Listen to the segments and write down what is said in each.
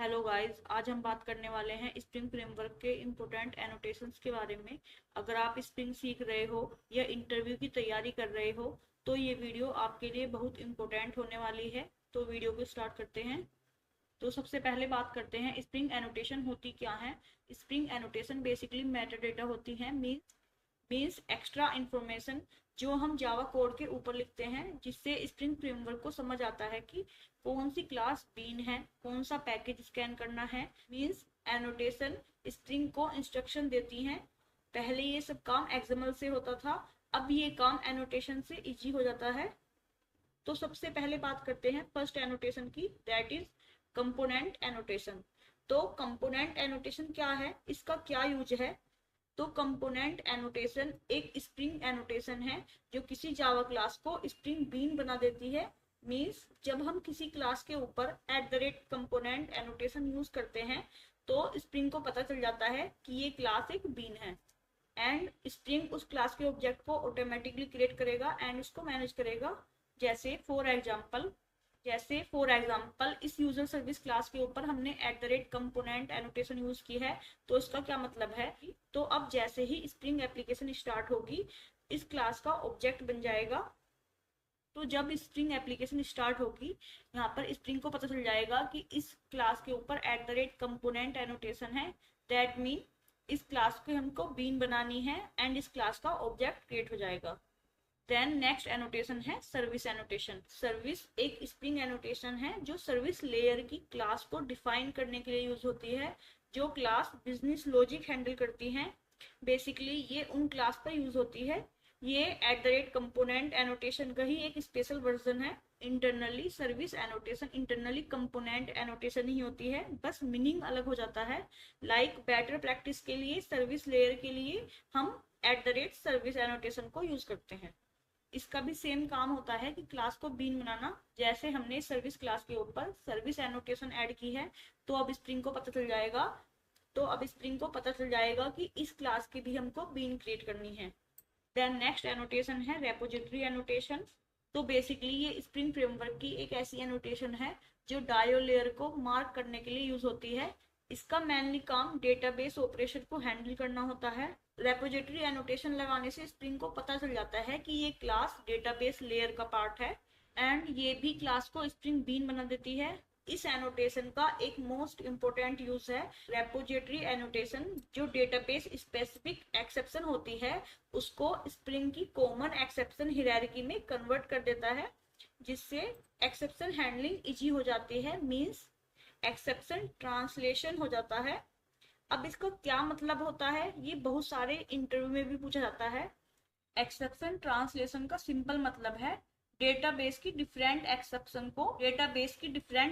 Hello guys, आज हम बात करने वाले हैं स्प्रिंग फ्रेमवर्क के इम्पोर्टेंट एनोटेशंस के बारे में। अगर आप स्प्रिंग सीख रहे हो या इंटरव्यू की तैयारी कर रहे हो तो ये वीडियो आपके लिए बहुत इम्पोर्टेंट होने वाली है। तो वीडियो को स्टार्ट करते हैं। तो सबसे पहले बात करते हैं स्प्रिंग एनोटेशन होती क्या है। Spring annotation basically Meta data होती है, मीन्स एक्स्ट्रा इंफॉर्मेशन जो हम जावा कोड के ऊपर लिखते हैं, जिससे स्प्रिंग फ्रेमवर्क को समझ आता है कि कौन सी क्लास बीन है, कौन सा पैकेज स्कैन करना है। मीन्स एनोटेशन स्प्रिंग को इंस्ट्रक्शन देती हैं। पहले ये सब काम एक्सएमएल से होता था, अब ये काम एनोटेशन से इजी हो जाता है। तो सबसे पहले बात करते हैं फर्स्ट एनोटेशन की, दैट इज कंपोनेंट एनोटेशन। तो कंपोनेंट एनोटेशन क्या है, इसका क्या यूज है। तो कंपोनेंट एनोटेशन एक स्प्रिंग एनोटेशन है जो किसी जावा क्लास को स्प्रिंग बीन बना देती है। मीन्स जब हम किसी क्लास के ऊपर @कंपोनेंट एनोटेशन यूज करते हैं तो स्प्रिंग को पता चल जाता है कि ये क्लास एक बीन है, एंड स्प्रिंग उस क्लास के ऑब्जेक्ट को ऑटोमेटिकली क्रिएट करेगा एंड उसको मैनेज करेगा। जैसे फॉर एग्जाम्पल इस यूजर सर्विस क्लास के ऊपर हमने @कंपोनेंट एनोटेशन यूज की है। तो इसका क्या मतलब है, तो अब जैसे ही स्प्रिंग एप्लीकेशन स्टार्ट होगी इस क्लास का ऑब्जेक्ट बन जाएगा। तो जब स्प्रिंग एप्लीकेशन स्टार्ट होगी यहाँ पर स्प्रिंग को पता चल जाएगा कि इस क्लास के ऊपर कंपोनेंट एनोटेशन है। दैट मीन इस क्लास को हमको बीन बनानी है एंड इस क्लास का ऑब्जेक्ट क्रिएट हो जाएगा। देन नेक्स्ट एनोटेशन है सर्विस एनोटेशन। सर्विस एक स्प्रिंग एनोटेशन है जो सर्विस लेयर की क्लास को डिफाइन करने के लिए यूज होती है, जो क्लास बिजनेस लॉजिक हैंडल करती हैं। बेसिकली ये उन क्लास पर यूज होती है। ये कंपोनेंट एनोटेशन का ही एक स्पेशल वर्जन है। Internally service annotation internally component annotation ही होती है, बस मीनिंग अलग हो जाता है। लाइक बेटर प्रैक्टिस के लिए सर्विस लेयर के लिए हम सर्विस एनोटेशन को यूज करते हैं। इसका भी सेम काम होता है कि क्लास को बीन बनाना। जैसे हमने सर्विस क्लास के ऊपर सर्विस एनोटेशन ऐड की है तो अब स्प्रिंग को पता चल जाएगा कि इस क्लास की भी हमको बीन क्रिएट करनी है। देन नेक्स्ट एनोटेशन है रेपोजिटरी एनोटेशन। तो बेसिकली ये स्प्रिंग फ्रेमवर्क की एक ऐसी एनोटेशन है जो डायो लेयर को मार्क करने के लिए यूज होती है। इसका मेनली काम डेटाबेस ऑपरेशन को हैंडल करना होता है। रेपोजिटरी एनोटेशन लगाने से स्प्रिंग को पता चल जाता है कि ये क्लास डेटाबेस लेयर का पार्ट है एंड ये भी क्लास को स्प्रिंग बीन बना देती है। इस एनोटेशन का एक मोस्ट इम्पोर्टेंट यूज है रेपोजिटरी एनोटेशन। जो डेटाबेस स्पेसिफिक एक्सेप्शन होती है उसको स्प्रिंग की कॉमन एक्सेप्शन हायरार्की में कन्वर्ट कर देता है, जिससे एक्सेप्शन हैंडलिंग इजी हो जाती है। मींस एक्सेप्शन ट्रांसलेशन हो जाता है। अब इसका क्या मतलब होता है, ये बहुत सारे इंटरव्यू में भी पूछा जाता है। एक्सेप्शन ट्रांसलेशन का सिंपल मतलब है डेटाबेस की डिफरेंट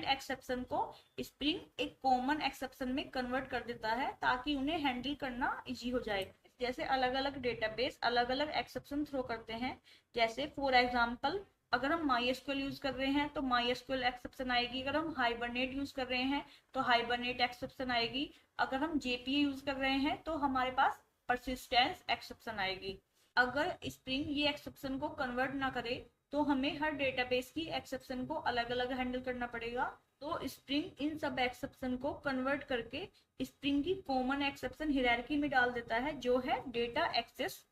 एक्सेप्शन को स्प्रिंग एक कॉमन एक्सेप्शन में कन्वर्ट कर देता है ताकि उन्हें हैंडल करना इजी हो जाए। जैसे अलग अलग डेटाबेस अलग अलग एक्सेप्शन थ्रो करते हैं। जैसे फॉर एग्जांपल अगर हम MySQL यूज कर रहे हैं तो MySQL एक्सेप्शन आएगी, अगर हम हाइबरनेट यूज कर रहे हैं तो हाइबरनेट एक्सेप्शन आएगी, अगर हम JPA यूज कर रहे हैं तो हमारे पास परसिस्टेंस एक्सेप्शन आएगी। अगर स्प्रिंग ये एक्सेप्शन को कन्वर्ट ना करे तो हमें हर डेटाबेस की एक्सेप्शन को अलग अलग हैंडल करना पड़ेगा। तो स्प्रिंग इन सब एक्सेप्शन को कन्वर्ट करके स्प्रिंग की कॉमन एक्सेप्शन हायरार्की में डाल देता है, जो है डेटा एक्सेस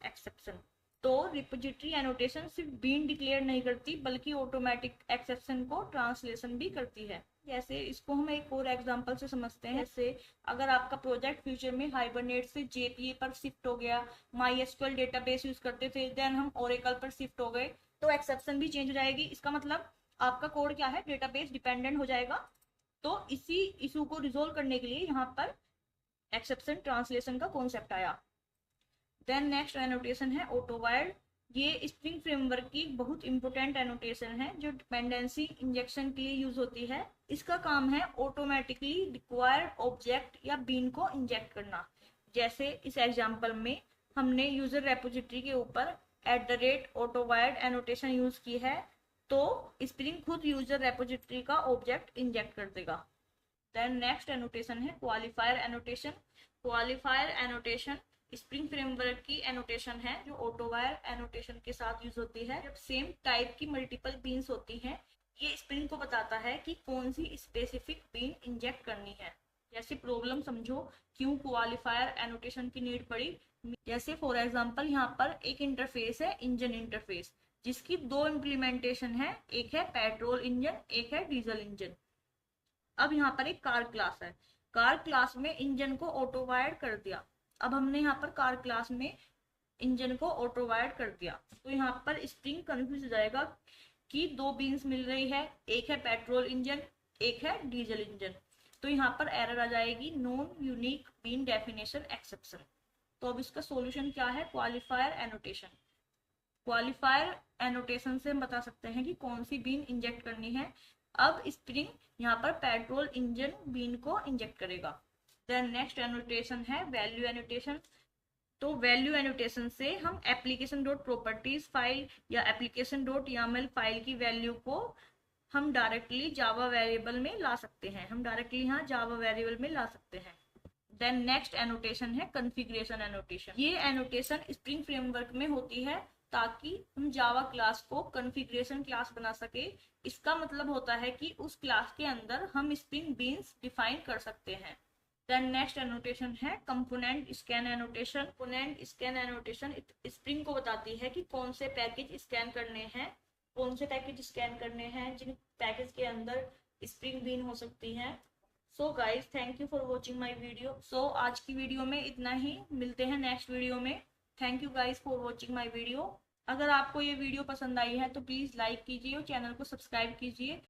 एक्सेप्शन। तो रिपोजिटरी एनोटेशन सिर्फ बीन डिक्लेयर नहीं करती बल्कि ऑटोमेटिक एक्सेप्शन को ट्रांसलेशन भी करती है। जैसे इसको हम एक और एग्जांपल से समझते हैं। जैसे अगर आपका प्रोजेक्ट फ्यूचर में हाइबरनेट से JPA पर शिफ्ट हो गया, MySQL डेटाबेस यूज करते थे, देन हम ओरेकल पर शिफ्ट हो गए, तो एक्सेप्शन भी चेंज हो जाएगी। इसका मतलब आपका कोड क्या है, डेटाबेस डिपेंडेंट हो जाएगा। तो इसी इशू को रिजोल्व करने के लिए यहाँ पर एक्सेप्शन ट्रांसलेशन का कॉन्सेप्ट आया। देन नेक्स्ट एनोटेशन है ऑटोवायर्ड। ये स्प्रिंग फ्रेमवर्क की बहुत इंपॉर्टेंट एनोटेशन है जो डिपेंडेंसी इंजेक्शन के लिए यूज होती है। इसका काम है ऑटोमेटिकली रिक्वायर्ड ऑब्जेक्ट या बीन को इंजेक्ट करना। जैसे इस एग्जांपल में हमने यूजर रेपोजिटरी के ऊपर @ऑटोवायर्ड एनोटेशन यूज की है, तो स्प्रिंग खुद यूजर रेपोजिटरी का ऑब्जेक्ट इंजेक्ट कर देगा। देन नेक्स्ट एनोटेशन है qualifier annotation. Qualifier annotation spring framework की एनोटेशन है जो ऑटोवायर एनोटेशन के साथ यूज होती है। जब सेम टाइप की मल्टीपल बीन्स होती हैं ये स्प्रिंग को बताता है कि कौन सी स्पेसिफिक बीन इंजेक्ट करनी है। जैसे प्रॉब्लम समझो, क्यों क्वालिफायर एनोटेशन की नीड पड़ी। जैसे फॉर एग्जांपल यहाँ पर एक इंटरफेस है, इंजन इंटरफेस, जिसकी दो इम्प्लीमेंटेशन है, एक है पेट्रोल इंजन, एक है डीजल इंजन। अब यहाँ पर एक कार क्लास है, कार क्लास में इंजन को ऑटो वायर्ड कर दिया। अब हमने यहाँ पर कार क्लास में इंजन को ऑटो वायर्ड कर दिया, तो यहाँ पर स्प्रिंग कंफ्यूज हो जाएगा कि दो बीन्स मिल रही है, एक है पेट्रोल इंजन, एक है डीजल इंजन। तो यहाँ पर एरर आ जाएगी, non unique bean definition exception. तो अब इसका सॉल्यूशन क्या है, क्वालिफायर एनोटेशन। क्वालिफायर एनोटेशन से हम बता सकते हैं कि कौन सी बीन इंजेक्ट करनी है। अब स्प्रिंग यहाँ पर पेट्रोल इंजन बीन को इंजेक्ट करेगा। देन नेक्स्ट एनोटेशन है वैल्यू एनोटेशन। तो वैल्यू एनोटेशन से हम एप्लीकेशन डॉट प्रॉपर्टीज फाइल या एप्लीकेशन डॉट YAML फाइल की वैल्यू को हम डायरेक्टली जावा वेरिएबल में ला सकते हैं, हम डायरेक्टली यहाँ जावा वेरिएबल में ला सकते हैं। देन नेक्स्ट एनोटेशन है कॉन्फ़िगरेशन एनोटेशन। ये एनोटेशन स्प्रिंग फ्रेमवर्क में होती है ताकि हम जावा क्लास को कॉन्फ़िगरेशन क्लास बना सके। इसका मतलब होता है कि उस क्लास के अंदर हम स्प्रिंग बीन्स डिफाइन कर सकते हैं। देन नेक्स्ट एनोटेशन है component scan annotation. Component scan annotation spring को बताती है कि कौन से पैकेज स्कैन करने हैं, कौन से पैकेज स्कैन करने हैं जिन पैकेज के अंदर स्प्रिंग बीन हो सकती है। So guys, thank you for watching my video. So आज की वीडियो में इतना ही, मिलते हैं नेक्स्ट वीडियो में। Thank you guys for watching my video. अगर आपको ये वीडियो पसंद आई है तो प्लीज़ लाइक कीजिए और चैनल को सब्सक्राइब कीजिए।